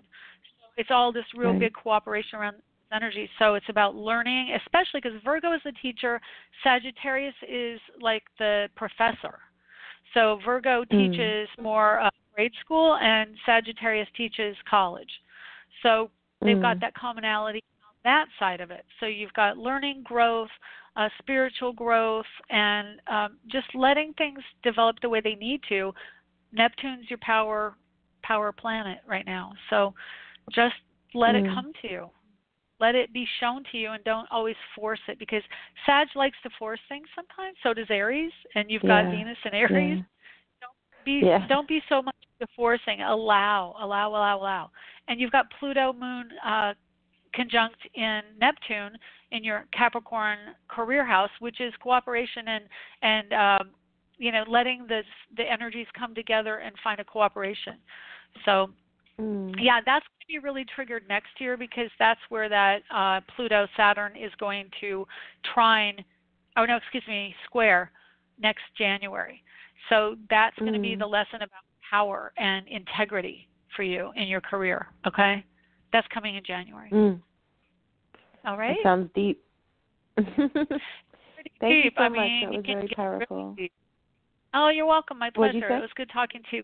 So it's all this real big cooperation around energy. So it's about learning, especially because Virgo is the teacher, Sagittarius is like the professor. So Virgo teaches more grade school, and Sagittarius teaches college. So they've got that commonality on that side of it. So you've got learning growth, spiritual growth, and just letting things develop the way they need to. Neptune's your power planet right now. So just let it come to you. Let it be shown to you, and don't always force it, because Sag likes to force things sometimes. So does Aries, and you've got Venus in Aries. Don't be so much into forcing. Allow. And you've got Pluto Moon conjunct in Neptune in your Capricorn career house, which is cooperation and letting the energies come together and find a cooperation. So that's going to be really triggered next year, because that's where that Pluto-Saturn is going to square next January. So that's going to be the lesson about power and integrity for you in your career, okay? That's coming in January. All right? That sounds deep. Thank you so much. That was very powerful. Really, oh, you're welcome. My pleasure. It was good talking to you.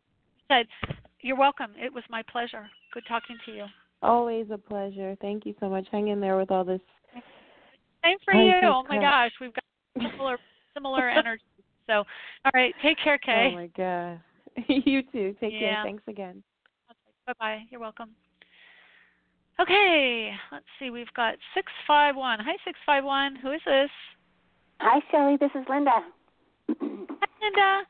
You're welcome. It was my pleasure. Good talking to you. Always a pleasure. Thank you so much. Hang in there with all this. Same for you. Oh, my gosh. We've got similar energy. So, all right. Take care, Kay. Oh, my God. You too. Take care. Thanks again. Bye-bye. You're welcome. Okay. Let's see. We've got 651. Hi, 651. Who is this? Hi, Shelley. This is Linda. Hi, Linda.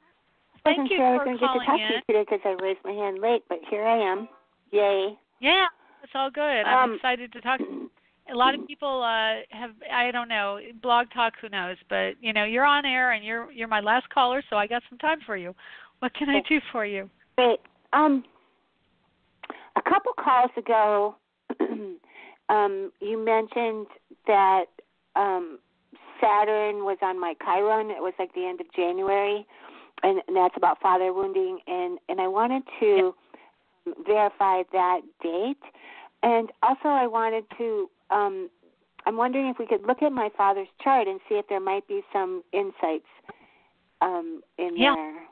Thank you for calling in. I wasn't sure I was going to get to talk to you today because I raised my hand late, but here I am. Yay. Yeah, it's all good. I'm excited to talk to you. A lot of people have, I don't know, blog talk, who knows, but, you're on air, and you're my last caller, so I got some time for you. What can I do for you? Great. A couple calls ago, you mentioned that Saturn was on my Chiron. It was like the end of January, and that's about father wounding. And I wanted to verify that date. And also I wanted to, I'm wondering if we could look at my father's chart and see if there might be some insights in there.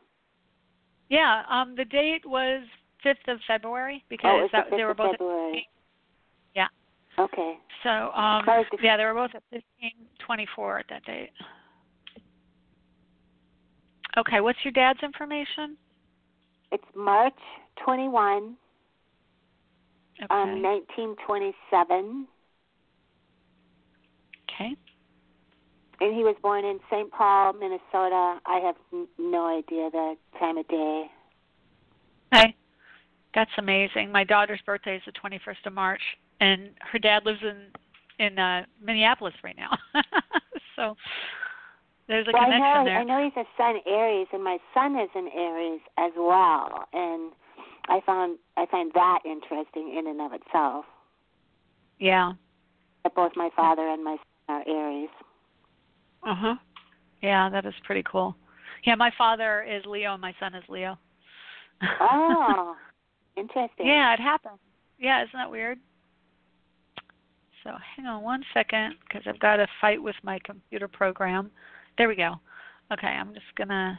Yeah, the date was 5th of February because they were both February. Yeah. Okay. So, they were both at 15/24 at that date. Okay, what's your dad's information? It's March 21, 1927. Okay. And he was born in St. Paul, Minnesota. I have no idea the time of day. Okay. That's amazing. My daughter's birthday is the 21st of March, and her dad lives in Minneapolis right now. So there's a connection there. I know he's a Sun Aries, and my son is an Aries as well. And I find that interesting in and of itself. Yeah. That both my father and my son are Aries. Uh-huh. Yeah, that is pretty cool. Yeah, my father is Leo and my son is Leo. Oh, interesting. Yeah, it happened. Yeah, isn't that weird? So hang on one second because I've got to fight with my computer program. There we go. Okay, I'm just going to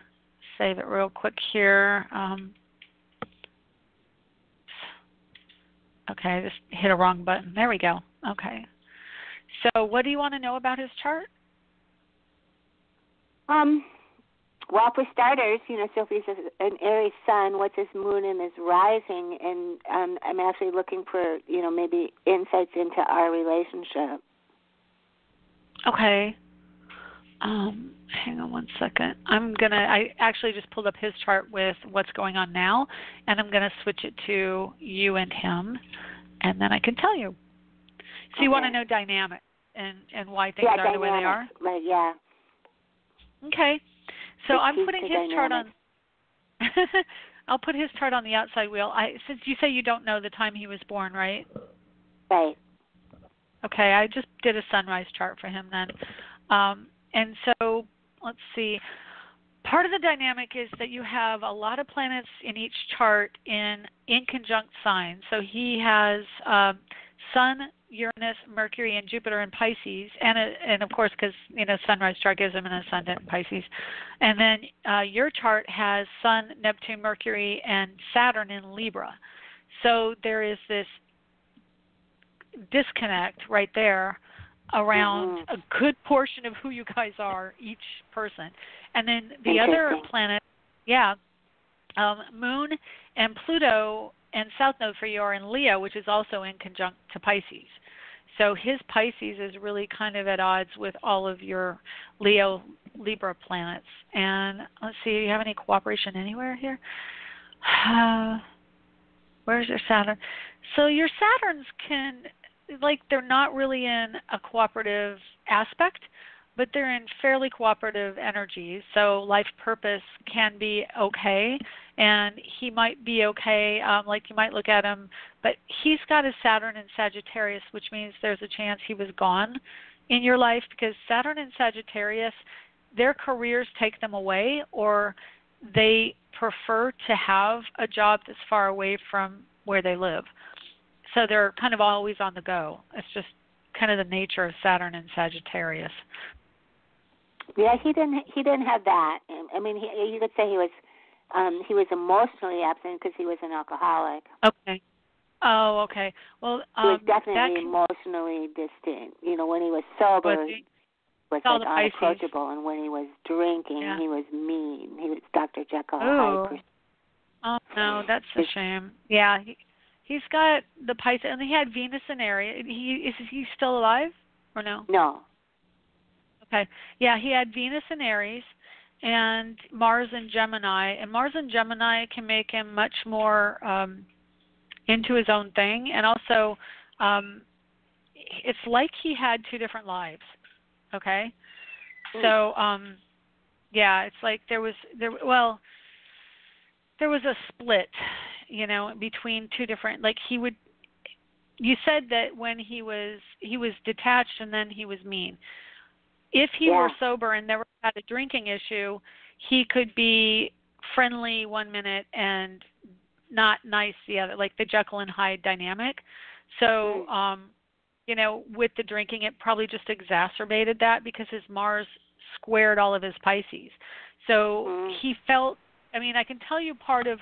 save it real quick here. Okay, I just hit a wrong button. There we go. Okay. So what do you want to know about his chart? Well, for starters, so if he's an Aries sun, what's his moon and his rising? And I'm actually looking for, maybe insights into our relationship. Okay. Hang on one second. I actually just pulled up his chart with what's going on now, and I'm going to switch it to you and him, and then I can tell you. So you want to know dynamics and why things are the way they are? Right, yeah. Okay. So I'm putting his chart on. I'll put his chart on the outside wheel. Since you say you don't know the time he was born, right? Right. Okay, I just did a sunrise chart for him then. And so let's see. Part of the dynamic is that you have a lot of planets in each chart in conjunct signs. So he has Sun, Uranus, Mercury, and Jupiter in Pisces, and of course, because sunrise chart gives him an ascendant in Pisces, and then your chart has Sun, Neptune, Mercury, and Saturn in Libra. So there is this disconnect right there around a good portion of who you guys are, each person, and then the other planet, Moon and Pluto and South Node for you are in Leo, which is also in conjunct to Pisces. So his Pisces is really kind of at odds with all of your Leo, Libra planets. And let's see, do you have any cooperation anywhere here? Where's your Saturn? So your Saturns they're not really in a cooperative aspect, but they're in fairly cooperative energies. So life purpose can be okay, and he might be okay, you might look at him, but he's got a Saturn in Sagittarius, which means there's a chance he was gone in your life, because Saturn in Sagittarius, their careers take them away, or they prefer to have a job that's far away from where they live. So they're kind of always on the go. It's just kind of the nature of Saturn in Sagittarius. Yeah, he didn't have that. I mean, you could say he was emotionally absent because he was an alcoholic. Okay. Oh, okay. Well, he was definitely emotionally distant. When he was sober, he was unapproachable, and when he was drinking, he was mean. He was Dr. Jekyll. Oh no, that's a shame. Yeah, he's got the Pisces, and he had Venus in Aries. Is he still alive or no? No. Okay. Yeah, he had Venus in Aries and Mars in Gemini. And Mars in Gemini can make him much more into his own thing. And also, it's like he had two different lives. Okay? So, it's like there was a split, between two different, you said that when he was detached and then he was mean. if he were sober and never had a drinking issue, he could be friendly one minute and not nice the other, like the Jekyll and Hyde dynamic. So, with the drinking, it probably just exacerbated that because his Mars squared all of his Pisces. So he felt, I can tell you part of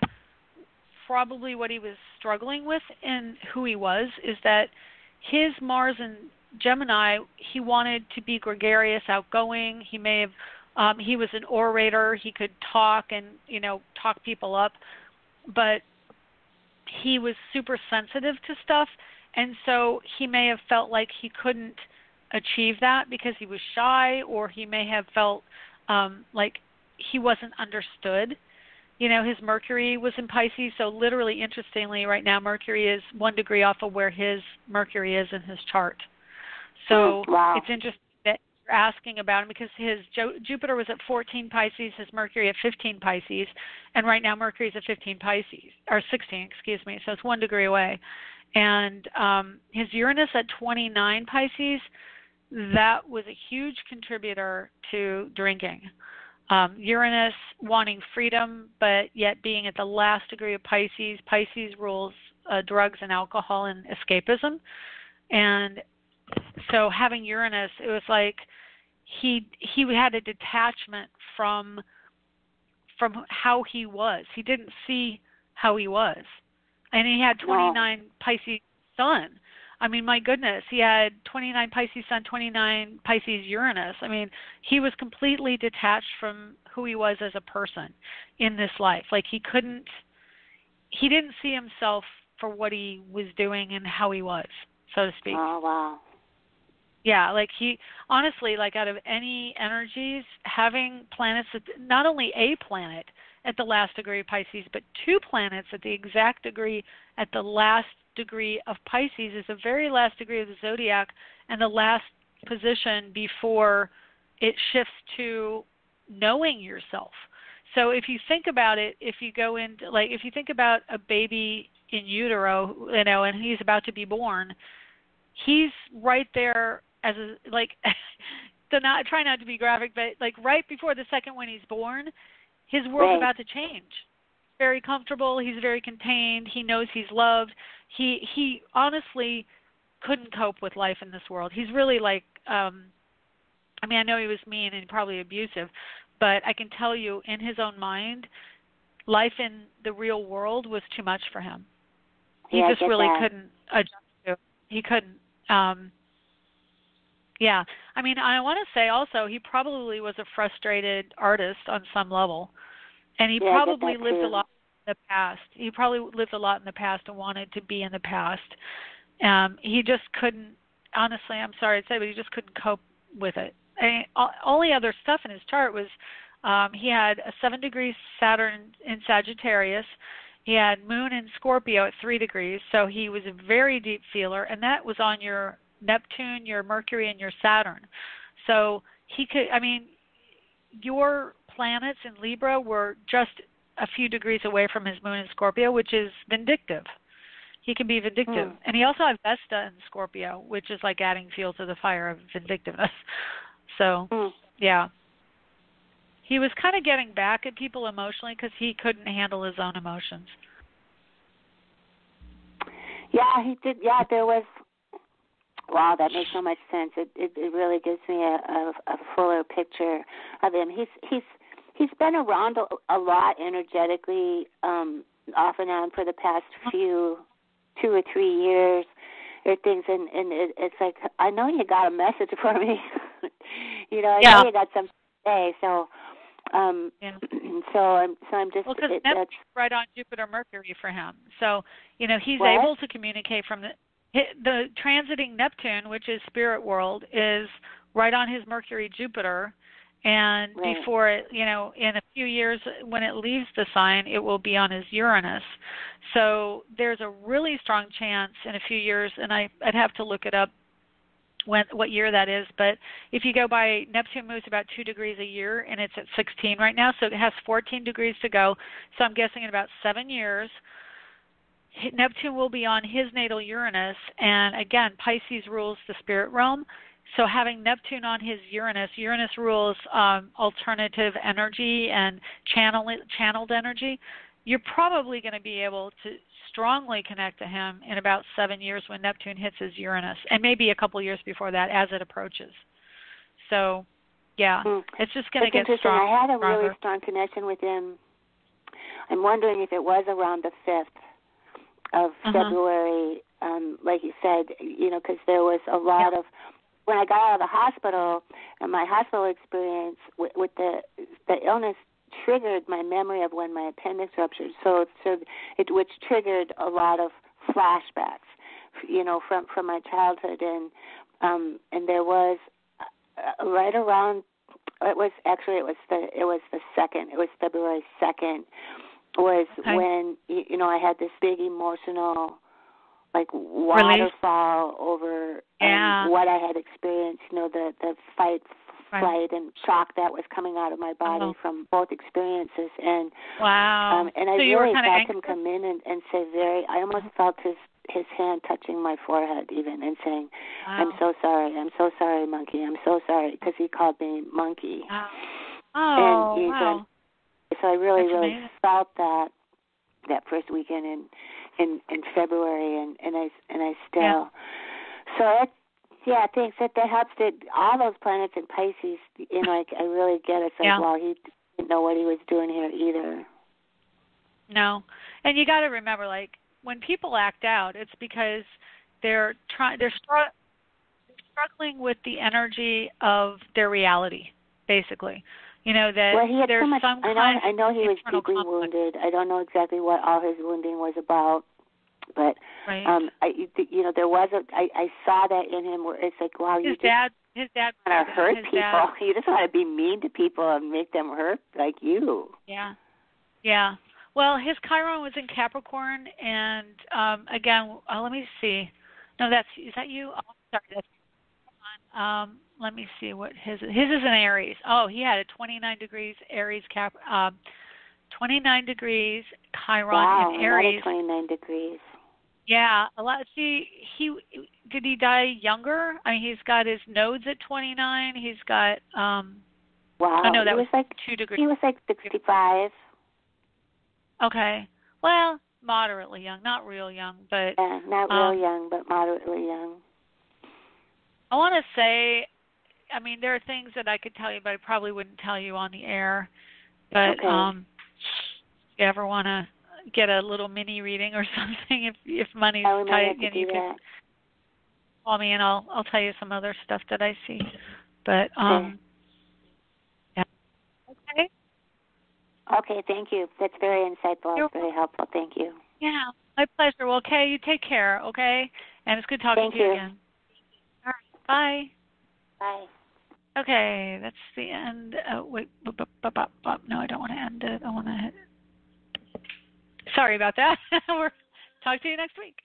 probably what he was struggling with and who he was is that his Mars in Gemini, he wanted to be gregarious, outgoing. He may have, he was an orator. He could talk and, talk people up. But he was super sensitive to stuff. And so he may have felt like he couldn't achieve that because he was shy, or he may have felt like he wasn't understood. His Mercury was in Pisces, so literally, interestingly, right now Mercury is 1 degree off of where his Mercury is in his chart. So It's interesting that you're asking about him because his Jupiter was at 14 Pisces, his Mercury at 15 Pisces, and right now Mercury is at 15 Pisces, or 16, excuse me, so it's 1 degree away. And his Uranus at 29 Pisces, that was a huge contributor to drinking. Uranus wanting freedom, but yet being at the last degree of Pisces. Pisces rules drugs and alcohol and escapism. And so having Uranus, it was like he had a detachment from how he was. He didn't see how he was. And he had 29 Pisces Sun. My goodness, he had 29 Pisces Sun, 29 Pisces Uranus. He was completely detached from who he was as a person in this life. Like he didn't see himself for what he was doing and how he was, so to speak. Oh, wow. Yeah, like he, honestly, like out of any energies, having planets, not only a planet at the last degree of Pisces, but 2 planets at the exact degree at the last degree of Pisces is the very last degree of the zodiac and the last position before it shifts to knowing yourself. So if you think about it, if you think about a baby in utero, and he's about to be born, he's right there as try not to be graphic, but like right before the second when he's born, his world's about to change. Very comfortable. He's very contained. He knows he's loved. He honestly couldn't cope with life in this world. He's really like, I know he was mean and probably abusive, but I can tell you in his own mind, life in the real world was too much for him. He just really couldn't adjust to it. He couldn't. I want to say also he probably was a frustrated artist on some level. And he probably lived a lot in the past. He probably lived a lot in the past and wanted to be in the past. He just couldn't, honestly, I'm sorry to say, but he just couldn't cope with it. Only other stuff in his chart was he had a 7 degree Saturn in Sagittarius. He had Moon in Scorpio at 3 degrees, so he was a very deep feeler, and that was on your Neptune, your Mercury, and your Saturn. So he could, your planets in Libra were just a few degrees away from his Moon in Scorpio, which is vindictive. He can be vindictive. And he also has Vesta in Scorpio, which is like adding fuel to the fire of vindictiveness. So, yeah. He was kind of getting back at people emotionally because he couldn't handle his own emotions. Yeah, he did. Yeah, there was. Wow, that makes so much sense. It really gives me a fuller picture of him. He's been around a lot energetically, off and on for the past 2 or 3 years, or things, and it's like I know you got a message for me. I know you got something to say. So, so I'm just because that's right on Jupiter Mercury for him. So he's able to communicate from the transiting Neptune, which is spirit world, is right on his Mercury Jupiter. And before it, in a few years, when it leaves the sign, it will be on his Uranus. So there's a really strong chance in a few years, and I'd have to look it up what year that is. But if you go by, Neptune moves about 2 degrees a year, and it's at 16 right now, so it has 14 degrees to go. So I'm guessing in about 7 years, Neptune will be on his natal Uranus, and again, Pisces rules the spirit realm. So having Neptune on his Uranus rules alternative energy and channeled energy. You're probably going to be able to strongly connect to him in about 7 years when Neptune hits his Uranus, and maybe a couple years before that as it approaches. So, yeah, it's just going to get stronger. I had a really strong connection with him. I'm wondering if it was around the 5th of February, like you said, because there was a lot of, when I got out of the hospital, and my hospital experience with the illness triggered my memory of when my appendix ruptured, which triggered a lot of flashbacks, from my childhood, and there was right around it was the 2nd. It was February 2nd was when I had this big emotional waterfall over what I had experienced, the fight, flight, and shock that was coming out of my body from both experiences. And and I really felt him come in and say I almost felt his hand touching my forehead even and saying, I'm so sorry, monkey, I'm so sorry, because he called me monkey. So I really felt that first weekend in February, and I still thanks. That helps. All those planets in Pisces, I really get it. It's like, he didn't know what he was doing here either. No, and you got to remember, when people act out, it's because they're struggling with the energy of their reality, basically. That he had there's so much, some kind I know he was deeply conflict. wounded. I don't know exactly what all his wounding was about. But there was I saw that in him where it's like, wow, his dad want to hurt people. You just want to be mean to people and make them hurt like you. Yeah. Well, his Chiron was in Capricorn, and again, let me see. No, is that you? Oh, sorry, that's let me see what his is in Aries. Oh, he had a 29 degrees Aries 29 degrees Chiron in Aries. 29 degrees. Yeah, a lot. See, did he die younger? I mean, he's got his nodes at 29. He's got wow. Oh no, that was 2 degrees. He was 65. Okay. Well, moderately young, not real young, but not real young, but moderately young. I want to say, I mean, there are things that I could tell you, but I probably wouldn't tell you on the air. But if you ever want to get a little mini reading or something, if money's tight, you can call me and I'll tell you some other stuff that I see. But Okay. Okay, thank you. That's very insightful. It's very helpful. Thank you. Yeah, my pleasure. Well, okay, you take care, okay? And it's good talking to you again. All right, bye. Bye. Okay, that's the end. Wait, no, I don't want to end it. I want to hit. Sorry about that. We'll talk to you next week.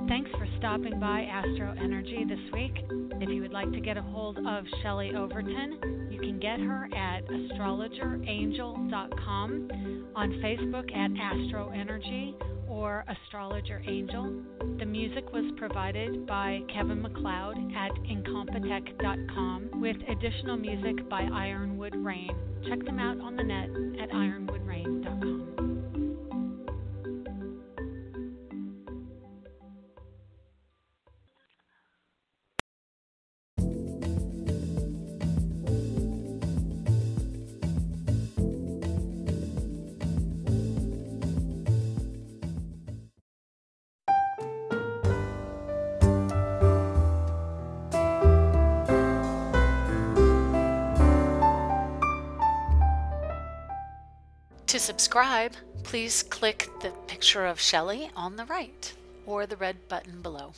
Thanks for stopping by AstroEnergy this week. If you would like to get a hold of Shelley Overton, you can get her at astrologerangel.com, on Facebook at AstroEnergy or Astrologer Angel. The music was provided by Kevin MacLeod at incompetech.com with additional music by Ironwood Rain. Check them out on the net at ironwoodrain.com. To subscribe, please click the picture of Shelley on the right or the red button below.